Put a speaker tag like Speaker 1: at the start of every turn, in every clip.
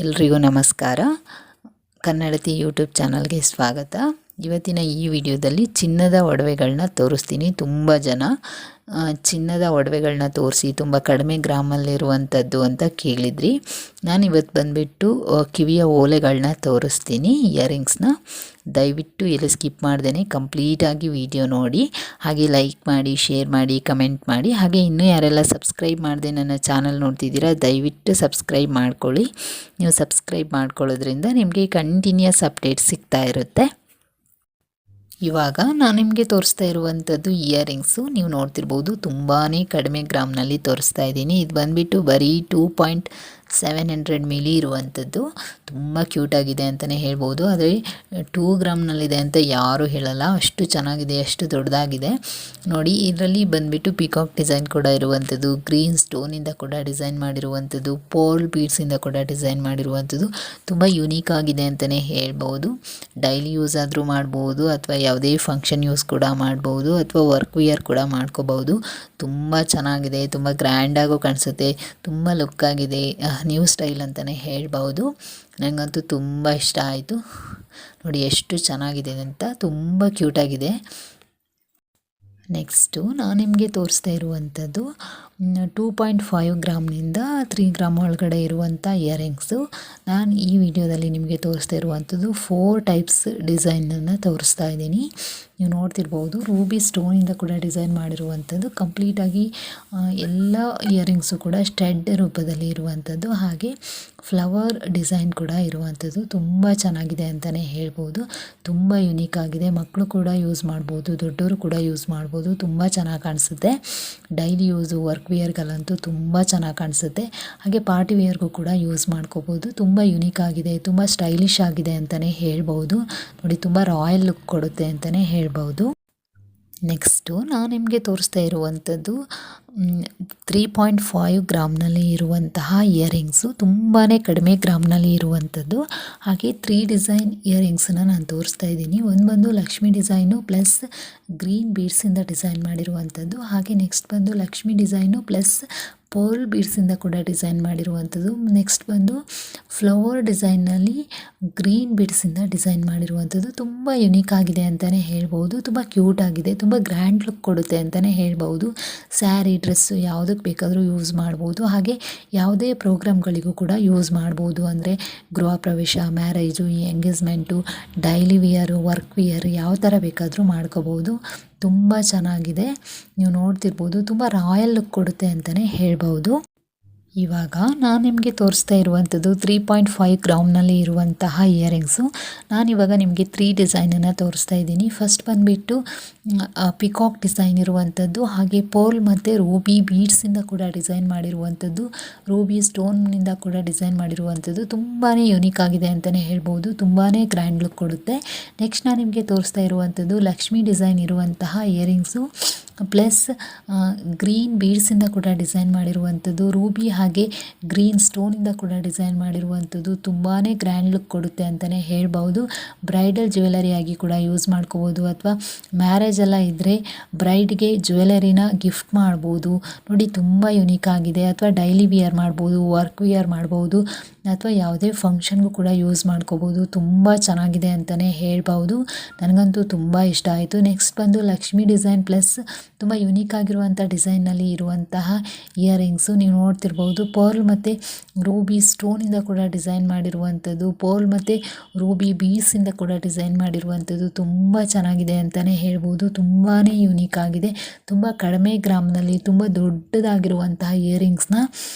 Speaker 1: ಎಲ್ರಿಗೂ ನಮಸ್ಕಾರ. ಕನ್ನಡತಿ ಯೂಟ್ಯೂಬ್ ಚಾನಲ್ಗೆ ಸ್ವಾಗತ. ಇವತ್ತಿನ ಈ ವಿಡಿಯೋದಲ್ಲಿ ಚಿನ್ನದ ಒಡವೆಗಳನ್ನ ತೋರಿಸ್ತೀನಿ. ತುಂಬ ಜನ ಚಿನ್ನದ ಒಡವೆಗಳನ್ನ ತೋರಿಸಿ ತುಂಬ ಕಡಿಮೆ ಗ್ರಾಮಲ್ಲಿರುವಂಥದ್ದು ಅಂತ ಕೇಳಿದ್ರಿ. ನಾನಿವತ್ತು ಬಂದುಬಿಟ್ಟು ಕಿವಿಯ ಓಲೆಗಳನ್ನ ತೋರಿಸ್ತೀನಿ, ಇಯರಿಂಗ್ಸ್ನ. ದಯವಿಟ್ಟು ಎಲ್ಲಿ ಸ್ಕಿಪ್ ಮಾಡ್ದೇ ಕಂಪ್ಲೀಟಾಗಿ ವಿಡಿಯೋ ನೋಡಿ. ಹಾಗೆ ಲೈಕ್ ಮಾಡಿ, ಶೇರ್ ಮಾಡಿ, ಕಮೆಂಟ್ ಮಾಡಿ. ಹಾಗೆ ಇನ್ನೂ ಯಾರೆಲ್ಲ ಸಬ್ಸ್ಕ್ರೈಬ್ ಮಾಡದೆ ನನ್ನ ಚಾನಲ್ ನೋಡ್ತಿದ್ದೀರಾ, ದಯವಿಟ್ಟು ಸಬ್ಸ್ಕ್ರೈಬ್ ಮಾಡ್ಕೊಳ್ಳಿ. ನೀವು ಸಬ್ಸ್ಕ್ರೈಬ್ ಮಾಡ್ಕೊಳ್ಳೋದ್ರಿಂದ ನಿಮಗೆ ಕಂಟಿನ್ಯೂಸ್ ಅಪ್ಡೇಟ್ ಸಿಗ್ತಾ ಇರುತ್ತೆ. ಇವಾಗ ನಾನು ನಿಮಗೆ ತೋರಿಸ್ತಾ ಇರುವಂಥದ್ದು ಇಯರಿಂಗ್ಸು. ನೀವು ನೋಡ್ತಿರ್ಬೋದು ತುಂಬಾ ಕಡಿಮೆ ಗ್ರಾಮ್ನಲ್ಲಿ ತೋರಿಸ್ತಾ ಇದ್ದೀನಿ. ಇದು ಬಂದುಬಿಟ್ಟು ಬರೀ 2.700 ಮಿಲಿ ಇರುವಂಥದ್ದು. ತುಂಬ ಕ್ಯೂಟಾಗಿದೆ ಅಂತಲೇ ಹೇಳ್ಬೋದು. ಆದರೆ 2 ಗ್ರಾಮ್ನಲ್ಲಿದೆ ಅಂತ ಯಾರೂ ಹೇಳಲ್ಲ, ಅಷ್ಟು ಚೆನ್ನಾಗಿದೆ, ಅಷ್ಟು ದೊಡ್ಡದಾಗಿದೆ. ನೋಡಿ, ಇದರಲ್ಲಿ ಬಂದುಬಿಟ್ಟು ಪಿಕಾಕ್ ಡಿಸೈನ್ ಕೂಡ ಇರುವಂಥದ್ದು, ಗ್ರೀನ್ ಸ್ಟೋನಿಂದ ಕೂಡ ಡಿಸೈನ್ ಮಾಡಿರುವಂಥದ್ದು, ಪೋಲ್ ಬೀಡ್ಸಿಂದ ಕೂಡ ಡಿಸೈನ್ ಮಾಡಿರುವಂಥದ್ದು. ತುಂಬ ಯುನೀಕ್ ಆಗಿದೆ ಅಂತಲೇ ಹೇಳ್ಬೋದು. ಡೈಲಿ ಯೂಸ್ ಆದರೂ ಮಾಡ್ಬೋದು, ಅಥವಾ ಯಾವುದೇ ಫಂಕ್ಷನ್ ಯೂಸ್ ಕೂಡ ಮಾಡ್ಬೋದು, ಅಥವಾ ವರ್ಕ್ ವಿಯರ್ ಕೂಡ ಮಾಡ್ಕೋಬೋದು. ತುಂಬ ಚೆನ್ನಾಗಿದೆ, ತುಂಬ ಗ್ರ್ಯಾಂಡಾಗೂ ಕಾಣಿಸುತ್ತೆ, ತುಂಬ ಲುಕ್ಕಾಗಿದೆ, ನ್ಯೂ ಸ್ಟೈಲ್ ಅಂತಲೇ ಹೇಳ್ಬೋದು. ನನಗಂತೂ ತುಂಬ ಇಷ್ಟ ಆಯಿತು. ನೋಡಿ ಎಷ್ಟು ಚೆನ್ನಾಗಿದೆ ಅಂತ, ತುಂಬ ಕ್ಯೂಟಾಗಿದೆ. ನೆಕ್ಸ್ಟು ನಾನು ನಿಮಗೆ ತೋರಿಸ್ತಾ ಇರುವಂಥದ್ದು 2.5 ಗ್ರಾಮ್ನಿಂದ 3 ಗ್ರಾಮ್ ಒಳಗಡೆ ಇರುವಂಥ ಇಯರಿಂಗ್ಸು. ನಾನು ಈ ವಿಡಿಯೋದಲ್ಲಿ ನಿಮಗೆ ತೋರಿಸ್ತಾ ಇರುವಂಥದ್ದು 4 ಟೈಪ್ಸ್ ಡಿಸೈನನ್ನು ತೋರಿಸ್ತಾ ಇದ್ದೀನಿ. ನೀವು ನೋಡ್ತಿರ್ಬೋದು, ರೂಬಿ ಸ್ಟೋನಿಂದ ಕೂಡ ಡಿಸೈನ್ ಮಾಡಿರುವಂಥದ್ದು. ಕಂಪ್ಲೀಟಾಗಿ ಎಲ್ಲ ಇಯರಿಂಗ್ಸು ಕೂಡ ಸ್ಟಡ್ ರೂಪದಲ್ಲಿ ಇರುವಂಥದ್ದು, ಹಾಗೆ ಫ್ಲವರ್ ಡಿಸೈನ್ ಕೂಡ ಇರುವಂಥದ್ದು. ತುಂಬ ಚೆನ್ನಾಗಿದೆ ಅಂತಲೇ ಹೇಳ್ಬೋದು. ತುಂಬ ಯುನೀಕ್ ಆಗಿದೆ. ಮಕ್ಕಳು ಕೂಡ ಯೂಸ್ ಮಾಡ್ಬೋದು, ದೊಡ್ಡವರು ಕೂಡ ಯೂಸ್ ಮಾಡ್ಬೋದು. ತುಂಬ ಚೆನ್ನಾಗಿ ಕಾಣಿಸುತ್ತೆ. ಡೈಲಿ ಯೂಸು, ವರ್ಕ್ ವಿಯರ್ಗಲ್ಲಂತೂ ತುಂಬ ಚೆನ್ನಾಗಿ ಕಾಣಿಸುತ್ತೆ. ಹಾಗೆ ಪಾರ್ಟಿ ವೇರ್ಗೂ ಕೂಡ ಯೂಸ್ ಮಾಡ್ಕೋಬೋದು. ತುಂಬ ಯುನೀಕ್ ಆಗಿದೆ, ತುಂಬ ಸ್ಟೈಲಿಶ್ ಆಗಿದೆ ಅಂತಲೇ ಹೇಳ್ಬೋದು. ನೋಡಿ, ತುಂಬ ರಾಯಲ್ ಲುಕ್ ಕೊಡುತ್ತೆ ಅಂತಲೇ ಹೇಳ್ಬೋದು. ನೆಕ್ಸ್ಟು ನಾನು ನಿಮಗೆ ತೋರಿಸ್ತಾ ಇರುವಂಥದ್ದು 3.5 ಗ್ರಾಮ್ನಲ್ಲಿ ಇರುವಂತಹ ಇಯರಿಂಗ್ಸು. ತುಂಬಾ ಕಡಿಮೆ ಗ್ರಾಮ್ನಲ್ಲಿ ಇರುವಂಥದ್ದು. ಹಾಗೆ 3 ಡಿಸೈನ್ ಇಯರಿಂಗ್ಸನ್ನು ನಾನು ತೋರಿಸ್ತಾ ಇದ್ದೀನಿ. ಒಂದು ಬಂದು ಲಕ್ಷ್ಮಿ ಡಿಸೈನು ಪ್ಲಸ್ ಗ್ರೀನ್ ಬೀಡ್ಸಿಂದ ಡಿಸೈನ್ ಮಾಡಿರುವಂಥದ್ದು. ಹಾಗೆ ನೆಕ್ಸ್ಟ್ ಬಂದು ಲಕ್ಷ್ಮಿ ಡಿಸೈನು ಪ್ಲಸ್ ಪರ್ಲ್ ಬೀಡ್ಸಿಂದ ಕೂಡ ಡಿಸೈನ್ ಮಾಡಿರುವಂಥದ್ದು. ನೆಕ್ಸ್ಟ್ ಬಂದು ಫ್ಲವರ್ ಡಿಸೈನ್ನಲ್ಲಿ ಗ್ರೀನ್ ಬೀಡ್ಸಿಂದ ಡಿಸೈನ್ ಮಾಡಿರುವಂಥದ್ದು. ತುಂಬ ಯುನೀಕ್ ಆಗಿದೆ ಅಂತಲೇ ಹೇಳ್ಬೋದು. ತುಂಬ ಕ್ಯೂಟ್ ಆಗಿದೆ, ತುಂಬ ಗ್ರ್ಯಾಂಡ್ ಲುಕ್ ಕೊಡುತ್ತೆ ಅಂತಲೇ ಹೇಳ್ಬೋದು. ಸ್ಯಾರಿ, ಡ್ರೆಸ್ಸು ಯಾವುದಕ್ಕೆ ಬೇಕಾದರೂ ಯೂಸ್ ಮಾಡ್ಬೋದು. ಹಾಗೆ ಯಾವುದೇ ಪ್ರೋಗ್ರಾಮ್ಗಳಿಗೂ ಕೂಡ ಯೂಸ್ ಮಾಡ್ಬೋದು. ಅಂದರೆ ಗೃಹ ಪ್ರವೇಶ, marriage, engagement, daily wear, work wear ಯಾವ ಥರ ಬೇಕಾದರೂ ಮಾಡ್ಕೋಬೋದು. ತುಂಬ ಚೆನ್ನಾಗಿದೆ. ನೀವು ನೋಡ್ತಿರ್ಬೋದು, ತುಂಬ ರಾಯಲ್ ಲುಕ್ ಕೊಡುತ್ತೆ ಅಂತಲೇ ಹೇಳ್ಬೋದು. ಇವಾಗ ನಾನು ನಿಮಗೆ ತೋರಿಸ್ತಾ ಇರುವಂಥದ್ದು 3.5 ಗ್ರಾಮ್ನಲ್ಲಿ ಇರುವಂತಹ ಇಯರಿಂಗ್ಸು. ನಾನಿವಾಗ ನಿಮಗೆ 3 ಡಿಸೈನನ್ನು ತೋರಿಸ್ತಾ ಇದ್ದೀನಿ. ಫಸ್ಟ್ ಬಂದುಬಿಟ್ಟು ಪಿಕಾಕ್ ಡಿಸೈನ್ ಇರುವಂಥದ್ದು, ಹಾಗೆ ಪೋಲ್ ಮತ್ತು ರೂಬಿ ಬೀಡ್ಸಿಂದ ಕೂಡ ಡಿಸೈನ್ ಮಾಡಿರುವಂಥದ್ದು, ರೂಬಿ ಸ್ಟೋನ್ನಿಂದ ಕೂಡ ಡಿಸೈನ್ ಮಾಡಿರುವಂಥದ್ದು. ತುಂಬಾ ಯುನೀಕ್ ಆಗಿದೆ ಅಂತಲೇ ಹೇಳ್ಬೋದು. ತುಂಬಾ ಗ್ರ್ಯಾಂಡ್ ಲುಕ್ ಕೊಡುತ್ತೆ. ನೆಕ್ಸ್ಟ್ ನಾನು ನಿಮಗೆ ತೋರಿಸ್ತಾ ಇರುವಂಥದ್ದು ಲಕ್ಷ್ಮಿ ಡಿಸೈನ್ ಇರುವಂತಹ ಇಯರಿಂಗ್ಸು ಪ್ಲಸ್ ಗ್ರೀನ್ ಬೀಡ್ಸಿಂದ ಕೂಡ ಡಿಸೈನ್ ಮಾಡಿರುವಂಥದ್ದು, ರೂಬಿ ಹಾಗೆ ಗ್ರೀನ್ ಸ್ಟೋನಿಂದ ಕೂಡ ಡಿಸೈನ್ ಮಾಡಿರುವಂಥದ್ದು. ತುಂಬಾ ಗ್ರ್ಯಾಂಡ್ ಲುಕ್ ಕೊಡುತ್ತೆ ಅಂತಲೇ ಹೇಳ್ಬೋದು. ಬ್ರೈಡಲ್ ಜ್ಯುವೆಲರಿಯಾಗಿ ಕೂಡ ಯೂಸ್ ಮಾಡ್ಕೋಬೋದು, ಅಥವಾ ಮ್ಯಾರೇಜ್ ಎಲ್ಲ ಇದ್ದರೆ ಬ್ರೈಡ್ಗೆ ಜ್ಯುವೆಲರಿನ ಗಿಫ್ಟ್ ಮಾಡ್ಬೋದು. ನೋಡಿ, ತುಂಬ ಯುನೀಕ್ ಆಗಿದೆ. ಅಥವಾ ಡೈಲಿ ವಿಯರ್ ಮಾಡ್ಬೋದು, ವರ್ಕ್ ವಿಯರ್ ಮಾಡ್ಬೋದು, ಅಥವಾ ಯಾವುದೇ ಫಂಕ್ಷನ್ಗೂ ಕೂಡ ಯೂಸ್ ಮಾಡ್ಕೋಬೋದು. ತುಂಬ ಚೆನ್ನಾಗಿದೆ ಅಂತಲೇ ಹೇಳ್ಬೋದು. ನನಗಂತೂ ತುಂಬ ಇಷ್ಟ ಆಯಿತು. ನೆಕ್ಸ್ಟ್ ಬಂದು ಲಕ್ಷ್ಮಿ ಡಿಸೈನ್ ಪ್ಲಸ್ ತುಂಬ ಯುನೀಕ್ ಆಗಿರುವಂಥ ಡಿಸೈನ್ನಲ್ಲಿ ಇರುವಂತಹ ಇಯರಿಂಗ್ಸು. ನೀವು ನೋಡ್ತಿರ್ಬೋದು, ಪರ್ಲ್ ಮತ್ತು ರೂಬಿ ಸ್ಟೋನಿಂದ ಕೂಡ ಡಿಸೈನ್ ಮಾಡಿರುವಂಥದ್ದು, ಪರ್ಲ್ ಮತ್ತು ರೂಬಿ ಬೀಡ್ಸಿಂದ ಕೂಡ ಡಿಸೈನ್ ಮಾಡಿರುವಂಥದ್ದು. ತುಂಬ ಚೆನ್ನಾಗಿದೆ ಅಂತಲೇ ಹೇಳ್ಬೋದು. ತುಂಬಾ ಯುನೀಕ್ ಆಗಿದೆ. ತುಂಬ ಕಡಿಮೆ ಗ್ರಾಮ್ನಲ್ಲಿ ತುಂಬ ದೊಡ್ಡದಾಗಿರುವಂತಹ ಇಯರಿಂಗ್ಸ್ನ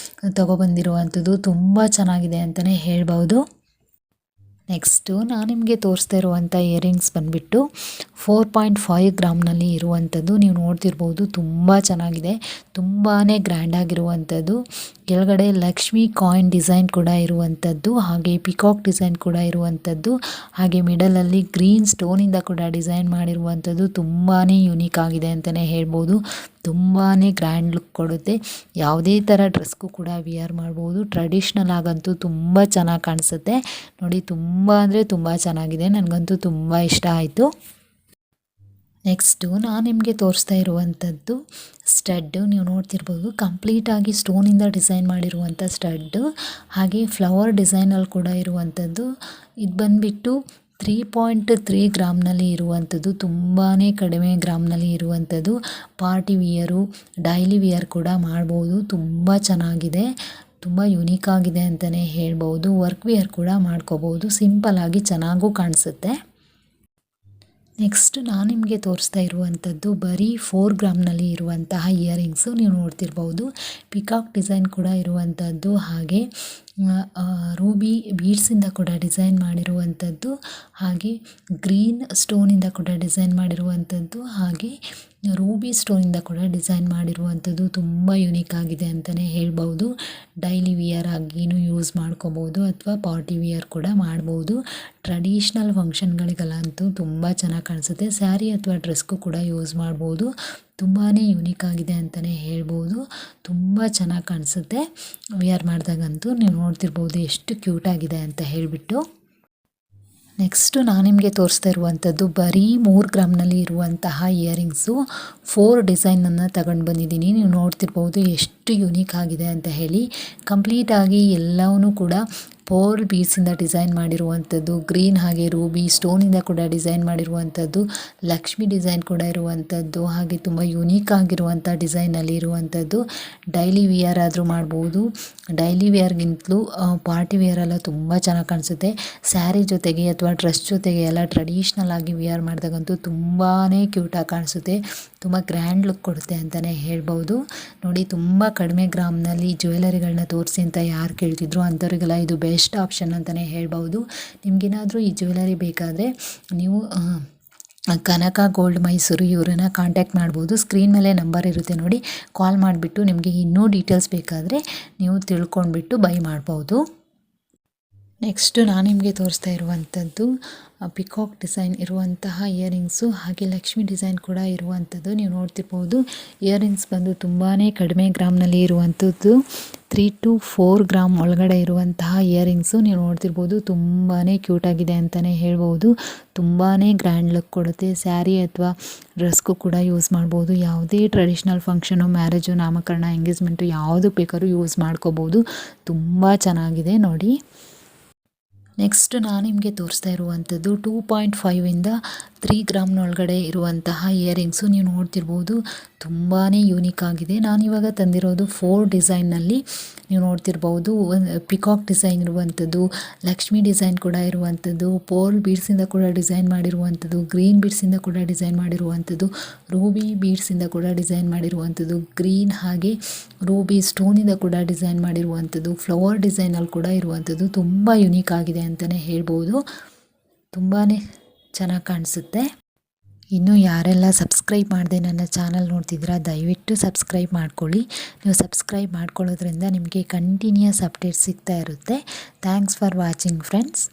Speaker 1: ತಗೊಬಂದಿರುವಂಥದ್ದು. ತುಂಬ ಚೆನ್ನಾಗಿದೆ ಅಂತಲೇ ಹೇಳ್ಬೋದು. ನೆಕ್ಸ್ಟು ನಾನು ನಿಮಗೆ ತೋರಿಸ್ತಾ ಇರುವಂಥ ಇಯರಿಂಗ್ಸ್ ಬಂದುಬಿಟ್ಟು 4.5 ಗ್ರಾಮ್ನಲ್ಲಿ ಇರುವಂಥದ್ದು. ನೀವು ನೋಡ್ತಿರ್ಬೋದು, ತುಂಬ ಚೆನ್ನಾಗಿದೆ, ತುಂಬಾ ಗ್ರ್ಯಾಂಡಾಗಿರುವಂಥದ್ದು. ಕೆಳಗಡೆ ಲಕ್ಷ್ಮಿ ಕಾಯಿನ್ ಡಿಸೈನ್ ಕೂಡ ಇರುವಂಥದ್ದು, ಹಾಗೆ ಪಿಕಾಕ್ ಡಿಸೈನ್ ಕೂಡ ಇರುವಂಥದ್ದು, ಹಾಗೆ ಮಿಡಲಲ್ಲಿ ಗ್ರೀನ್ ಸ್ಟೋನಿಂದ ಕೂಡ ಡಿಸೈನ್ ಮಾಡಿರುವಂಥದ್ದು. ತುಂಬಾ ಯುನೀಕ್ ಆಗಿದೆ ಅಂತಲೇ ಹೇಳ್ಬೋದು. ತುಂಬಾ ಗ್ರ್ಯಾಂಡ್ ಲುಕ್ ಕೊಡುತ್ತೆ. ಯಾವುದೇ ಥರ ಡ್ರೆಸ್ಗೂ ಕೂಡ ವಿಯರ್ ಮಾಡ್ಬೋದು. ಟ್ರೆಡಿಷ್ನಲ್ ಆಗಂತೂ ತುಂಬ ಚೆನ್ನಾಗಿ ಕಾಣಿಸುತ್ತೆ. ನೋಡಿ, ತುಂಬ ಅಂದರೆ ತುಂಬ ಚೆನ್ನಾಗಿದೆ. ನನಗಂತೂ ತುಂಬ ಇಷ್ಟ ಆಯಿತು. ನೆಕ್ಸ್ಟು ನಾನು ನಿಮಗೆ ತೋರಿಸ್ತಾ ಇರುವಂಥದ್ದು ಸ್ಟಡ್ಡು. ನೀವು ನೋಡ್ತಿರ್ಬೋದು ಕಂಪ್ಲೀಟಾಗಿ ಸ್ಟೋನಿಂದ ಡಿಸೈನ್ ಮಾಡಿರುವಂಥ ಸ್ಟಡ್ಡು, ಹಾಗೆ ಫ್ಲವರ್ ಡಿಸೈನಲ್ಲಿ ಕೂಡ ಇರುವಂಥದ್ದು. ಇದು ಬಂದುಬಿಟ್ಟು 3.3 ಗ್ರಾಮ್ನಲ್ಲಿ ಇರುವಂಥದ್ದು, ತುಂಬಾ ಕಡಿಮೆ ಗ್ರಾಮ್ನಲ್ಲಿ ಇರುವಂಥದ್ದು. ಪಾರ್ಟಿ ವಿಯರು, ಡೈಲಿ ವಿಯರ್ ಕೂಡ ಮಾಡ್ಬೋದು. ತುಂಬ ಚೆನ್ನಾಗಿದೆ, ತುಂಬ ಯುನೀಕ್ ಆಗಿದೆ ಅಂತಲೇ ಹೇಳ್ಬೋದು. ವರ್ಕ್ ವಿಯರ್ ಕೂಡ ಮಾಡ್ಕೋಬೋದು, ಸಿಂಪಲ್ಲಾಗಿ ಚೆನ್ನಾಗೂ ಕಾಣಿಸುತ್ತೆ. ನೆಕ್ಸ್ಟ್ ನಾನು ನಿಮಗೆ ತೋರಿಸ್ತಾ ಇರುವಂಥದ್ದು ಬರೀ 4 ಗ್ರಾಮ್ನಲ್ಲಿ ಇರುವಂತಹ ಇಯರಿಂಗ್ಸು. ನೀವು ನೋಡ್ತಿರ್ಬೋದು ಪಿಕಾಕ್ ಡಿಸೈನ್ ಕೂಡ ಇರುವಂಥದ್ದು, ಹಾಗೆ ರೂಬಿ ಬೀಡ್ಸಿಂದ ಕೂಡ ಡಿಸೈನ್ ಮಾಡಿರುವಂಥದ್ದು, ಹಾಗೆ ಗ್ರೀನ್ ಸ್ಟೋನಿಂದ ಕೂಡ ಡಿಸೈನ್ ಮಾಡಿರುವಂಥದ್ದು, ಹಾಗೆ ರೂಬಿ ಸ್ಟೋನಿಂದ ಕೂಡ ಡಿಸೈನ್ ಮಾಡಿರುವಂಥದ್ದು. ತುಂಬ ಯುನೀಕ್ ಆಗಿದೆ ಅಂತಲೇ ಹೇಳ್ಬೋದು. ಡೈಲಿ ವಿಯರ್ ಆಗಿಯೂ ಯೂಸ್ ಮಾಡ್ಕೋಬೋದು ಅಥವಾ ಪಾರ್ಟಿ ವಿಯರ್ ಕೂಡ ಮಾಡ್ಬೋದು. ಟ್ರೆಡಿಷ್ನಲ್ ಫಂಕ್ಷನ್ಗಳಿಗೆಲ್ಲಂತೂ ತುಂಬ ಚೆನ್ನಾಗಿ ಕಾಣಿಸುತ್ತೆ. ಸ್ಯಾರಿ ಅಥವಾ ಡ್ರೆಸ್ಗೂ ಕೂಡ ಯೂಸ್ ಮಾಡ್ಬೋದು. ತುಂಬಾ ಯುನೀಕ್ ಆಗಿದೆ ಅಂತಲೇ ಹೇಳ್ಬೋದು. ತುಂಬ ಚೆನ್ನಾಗಿ ಕಾಣಿಸುತ್ತೆ ವಿಯರ್ ಮಾಡಿದಾಗಂತೂ. ನೀವು ನೋಡ್ತಿರ್ಬೋದು ಎಷ್ಟು ಕ್ಯೂಟಾಗಿದೆ ಅಂತ ಹೇಳಿಬಿಟ್ಟು. ನೆಕ್ಸ್ಟು ನಾನು ನಿಮಗೆ ತೋರಿಸ್ತಾ ಇರುವಂಥದ್ದು ಬರೀ 3 ಗ್ರಾಮ್ನಲ್ಲಿ ಇರುವಂತಹ ಇಯರಿಂಗ್ಸು. 4 ಡಿಸೈನನ್ನು ತಗೊಂಡು ಬಂದಿದ್ದೀನಿ. ನೀವು ನೋಡ್ತಿರ್ಬೋದು ಎಷ್ಟು ಯುನೀಕ್ ಆಗಿದೆ ಅಂತ ಹೇಳಿ. ಕಂಪ್ಲೀಟಾಗಿ ಎಲ್ಲವೂ ಕೂಡ ಪೋಲ್ ಬೀಡ್ಸಿಂದ ಡಿಸೈನ್ ಮಾಡಿರುವಂಥದ್ದು, ಗ್ರೀನ್ ಹಾಗೆ ರೂಬಿ ಸ್ಟೋನಿಂದ ಕೂಡ ಡಿಸೈನ್ ಮಾಡಿರುವಂಥದ್ದು, ಲಕ್ಷ್ಮಿ ಡಿಸೈನ್ ಕೂಡ ಇರುವಂಥದ್ದು, ಹಾಗೆ ತುಂಬ ಯುನೀಕ್ ಆಗಿರುವಂಥ ಡಿಸೈನಲ್ಲಿ ಇರುವಂಥದ್ದು. ಡೈಲಿ ವಿಯರ್ ಆದರೂ ಮಾಡ್ಬೋದು. ಡೈಲಿ ವಿಯರ್ಗಿಂತಲೂ ಪಾರ್ಟಿ ವಿಯರೆಲ್ಲ ತುಂಬ ಚೆನ್ನಾಗಿ ಕಾಣಿಸುತ್ತೆ. ಸ್ಯಾರಿ ಜೊತೆಗೆ ಅಥವಾ ಡ್ರೆಸ್ ಜೊತೆಗೆ ಎಲ್ಲ ಟ್ರೆಡಿಷ್ನಲ್ ಆಗಿ ವಿಯರ್ ಮಾಡಿದಾಗಂತೂ ತುಂಬಾ ಕ್ಯೂಟಾಗಿ ಕಾಣಿಸುತ್ತೆ. ತುಂಬ ಗ್ರ್ಯಾಂಡ್ ಲುಕ್ ಕೊಡುತ್ತೆ ಅಂತಲೇ ಹೇಳ್ಬೋದು. ನೋಡಿ, ತುಂಬ ಕಡಿಮೆ ಗ್ರಾಮ್ನಲ್ಲಿ ಜ್ಯುವೆಲರಿಗಳನ್ನ ತೋರಿಸಿ ಅಂತ ಯಾರು ಕೇಳ್ತಿದ್ರು ಅಂಥವ್ರಿಗೆಲ್ಲ ಇದು ಬೆಸ್ಟ್ ಆಪ್ಷನ್ ಅಂತಲೇ ಹೇಳ್ಬೋದು. ನಿಮಗೇನಾದರೂ ಈ ಜ್ಯುವೆಲರಿ ಬೇಕಾದರೆ ನೀವು ಕನಕ ಗೋಲ್ಡ್ ಮೈಸೂರು ಇವರನ್ನು ಕಾಂಟ್ಯಾಕ್ಟ್ ಮಾಡ್ಬೋದು. ಸ್ಕ್ರೀನ್ ಮೇಲೆ ನಂಬರ್ ಇರುತ್ತೆ ನೋಡಿ, ಕಾಲ್ ಮಾಡಿಬಿಟ್ಟು ನಿಮಗೆ ಇನ್ನೂ ಡೀಟೇಲ್ಸ್ ಬೇಕಾದರೆ ನೀವು ತಿಳ್ಕೊಂಡ್ಬಿಟ್ಟು ಬೈ ಮಾಡ್ಬೋದು. ನೆಕ್ಸ್ಟು ನಾನು ನಿಮಗೆ ತೋರಿಸ್ತಾ ಇರುವಂಥದ್ದು ಪಿಕಾಕ್ ಡಿಸೈನ್ ಇರುವಂತಹ ಇಯರಿಂಗ್ಸು, ಹಾಗೆ ಲಕ್ಷ್ಮಿ ಡಿಸೈನ್ ಕೂಡ ಇರುವಂಥದ್ದು. ನೀವು ನೋಡ್ತಿರ್ಬೋದು ಇಯರಿಂಗ್ಸ್ ಬಂದು ತುಂಬಾ ಕಡಿಮೆ ಗ್ರಾಮ್ನಲ್ಲಿ ಇರುವಂಥದ್ದು. 3 to 4 ಗ್ರಾಮ್ ಒಳಗಡೆ ಇರುವಂತಹ ಇಯರಿಂಗ್ಸು. ನೀವು ನೋಡ್ತಿರ್ಬೋದು ತುಂಬಾ ಕ್ಯೂಟಾಗಿದೆ ಅಂತಲೇ ಹೇಳ್ಬೋದು. ತುಂಬಾ ಗ್ರ್ಯಾಂಡ್ ಲುಕ್ ಕೊಡುತ್ತೆ. ಸ್ಯಾರಿ ಅಥವಾ ಡ್ರೆಸ್ಗೂ ಕೂಡ ಯೂಸ್ ಮಾಡ್ಬೋದು. ಯಾವುದೇ ಟ್ರೆಡಿಷ್ನಲ್ ಫಂಕ್ಷನು, ಮ್ಯಾರೇಜು, ನಾಮಕರಣ, ಎಂಗೇಜ್ಮೆಂಟು ಯಾವುದಕ್ಕೆ ಬೇಕಾದ್ರೂ ಯೂಸ್ ಮಾಡ್ಕೋಬೋದು. ತುಂಬ ಚೆನ್ನಾಗಿದೆ ನೋಡಿ. ನೆಕ್ಸ್ಟ್ ನಾನು ನಿಮಗೆ ತೋರಿಸ್ತಾ ಇರುವಂಥದ್ದು 2.5ಇಂದ 3 ಗ್ರಾಮ್ನೊಳಗಡೆ ಇರುವಂತಹ ಇಯರಿಂಗ್ಸು. ನೀವು ನೋಡ್ತಿರ್ಬೋದು ತುಂಬಾ ಯೂನಿಕ್ ಆಗಿದೆ. ನಾನಿವಾಗ ತಂದಿರೋದು 4 ಡಿಸೈನ್ನಲ್ಲಿ. ನೀವು ನೋಡ್ತಿರ್ಬೋದು ಪಿಕಾಕ್ ಡಿಸೈನ್ ಇರುವಂಥದ್ದು, ಲಕ್ಷ್ಮಿ ಡಿಸೈನ್ ಕೂಡ ಇರುವಂಥದ್ದು, ಪೋಲ್ ಬೀಡ್ಸಿಂದ ಕೂಡ ಡಿಸೈನ್ ಮಾಡಿರುವಂಥದ್ದು, ಗ್ರೀನ್ ಬೀಡ್ಸಿಂದ ಕೂಡ ಡಿಸೈನ್ ಮಾಡಿರುವಂಥದ್ದು, ರೂಬಿ ಬೀಡ್ಸಿಂದ ಕೂಡ ಡಿಸೈನ್ ಮಾಡಿರುವಂಥದ್ದು, ಗ್ರೀನ್ ಹಾಗೆ ರೂಬಿ ಸ್ಟೋನಿಂದ ಕೂಡ ಡಿಸೈನ್ ಮಾಡಿರುವಂಥದ್ದು, ಫ್ಲವರ್ ಡಿಸೈನಲ್ಲಿ ಕೂಡ ಇರುವಂಥದ್ದು. ತುಂಬ ಯುನೀಕ್ ಆಗಿದೆ ಅಂತಲೇ ಹೇಳ್ಬೋದು. ತುಂಬಾ ಚೆನ್ನಾಗಿ ಕಾಣಿಸುತ್ತೆ. ಇನ್ನು ಯಾರೆಲ್ಲ ಸಬ್ಸ್ಕ್ರೈಬ್ ಮಾಡದೆ ನನ್ನ ಚಾನಲ್ ನೋಡ್ತಿದ್ದೀರಾ ದಯವಿಟ್ಟು ಸಬ್ಸ್ಕ್ರೈಬ್ ಮಾಡ್ಕೊಳ್ಳಿ. ನೀವು ಸಬ್ಸ್ಕ್ರೈಬ್ ಮಾಡ್ಕೊಳ್ಳೋದ್ರಿಂದ ನಿಮಗೆ ಕಂಟಿನ್ಯೂಯಸ್ ಅಪ್ಡೇಟ್ಸ್ ಸಿಗ್ತಾ ಇರುತ್ತೆ. Thanks for watching friends.